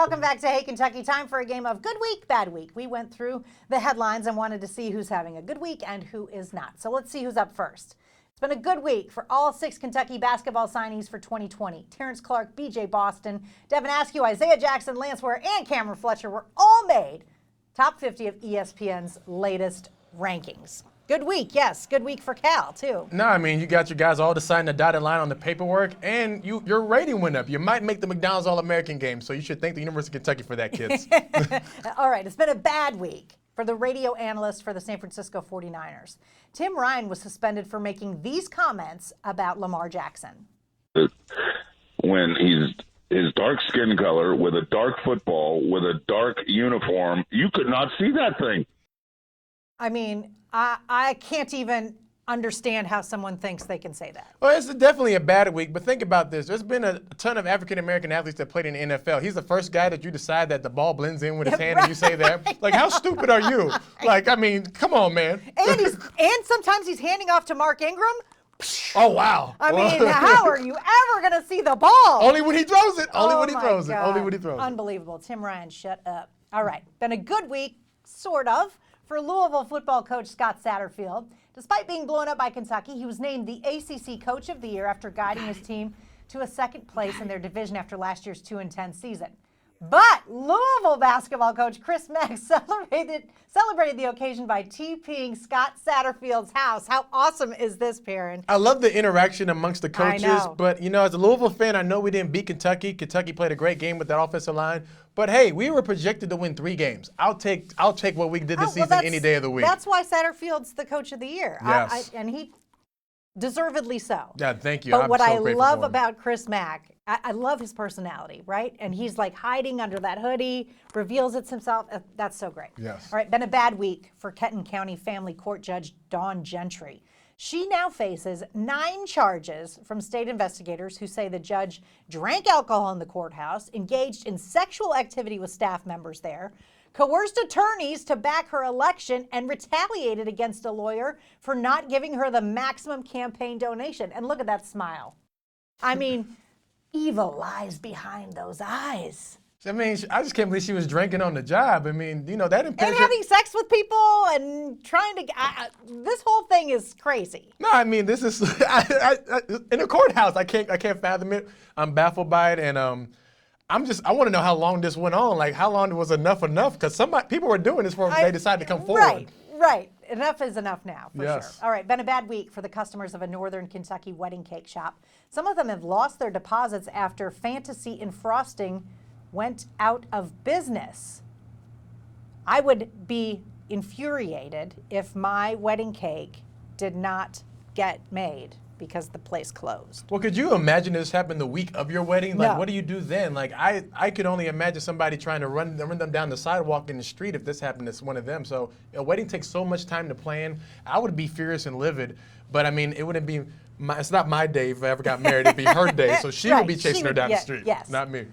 welcome back to Hey Kentucky. Time for a game of Good Week, Bad Week. We went through the headlines and wanted to see who's having a good week and who is not. So let's see who's up first. It's been a good week for all 6 Kentucky basketball signees for 2020. Terrence Clark, BJ Boston, Devin Askew, Isaiah Jackson, Lance Ware, and Cameron Fletcher were all made top 50 of ESPN's latest rankings. Good week, yes. Good week for Cal, too. No, I mean, you got your guys all deciding the dotted line on the paperwork, and your rating went up. You might make the McDonald's All-American game, so you should thank the University of Kentucky for that, kids. All right, it's been a bad week for the radio analyst for the San Francisco 49ers. Tim Ryan was suspended for making these comments about Lamar Jackson. When he's his dark skin color, with a dark football, with a dark uniform, you could not see that thing. I mean, I can't even understand how someone thinks they can say that. Well, it's definitely a bad week, but think about this. There's been a ton of African-American athletes that played in the NFL. He's the first guy that you decide that the ball blends in with his hand and you say that. Right. Like, how stupid are you? Like, I mean, come on, man. And sometimes he's handing off to Mark Ingram. Oh, wow. I mean, how are you ever going to see the ball? Only when he throws it. Only when he my throws it. God. Only when he throws it. Unbelievable. Tim Ryan, shut up. All right. Been a good week, sort of, for Louisville football coach Scott Satterfield. Despite being blown up by Kentucky, he was named the ACC Coach of the Year after guiding his team to a second place in their division after last year's 2-10 season. But Louisville basketball coach Chris Mack celebrated the occasion by TPing Scott Satterfield's house. How awesome is this, Perrin? I love the interaction amongst the coaches, know. but, as a Louisville fan, I know we didn't beat Kentucky. Kentucky played a great game with that offensive line. But, hey, we were projected to win 3 games. I'll take what we did this season any day of the week. That's why Satterfield's the coach of the year. Yes. And he deservedly so. Yeah, thank you. But I'm what so I grateful love for him. about Chris Mack, I love his personality, right? And he's like hiding under that hoodie, reveals it himself. That's so great. Yes. All right, been a bad week for Kenton County Family Court Judge Dawn Gentry. She now faces 9 charges from state investigators who say the judge drank alcohol in the courthouse, engaged in sexual activity with staff members there, coerced attorneys to back her election, and retaliated against a lawyer for not giving her the maximum campaign donation. And look at that smile. I mean, evil lies behind those eyes. I mean, I just can't believe she was drinking on the job. I mean, that impairs And having sex with people and trying to, this whole thing is crazy. No, I mean, this is in a courthouse. I can't fathom it. I'm baffled by it, and I want to know how long this went on. Like, how long was enough? Because people were doing this before they decided to come forward. Right. Enough is enough now, for Yes. sure. All right, been a bad week for the customers of a Northern Kentucky wedding cake shop. Some of them have lost their deposits after Fantasy in Frosting went out of business. I would be infuriated if my wedding cake did not get made because the place closed. Well, could you imagine this happened the week of your wedding? Like, No. what do you do then? Like, I could only imagine somebody trying to run them down the sidewalk in the street if this happened to one of them. So a wedding takes so much time to plan. I would be furious and livid. But, I mean, it wouldn't be it's not my day if I ever got married. It'd be her day. So she would be chasing her down the street, yes. not me.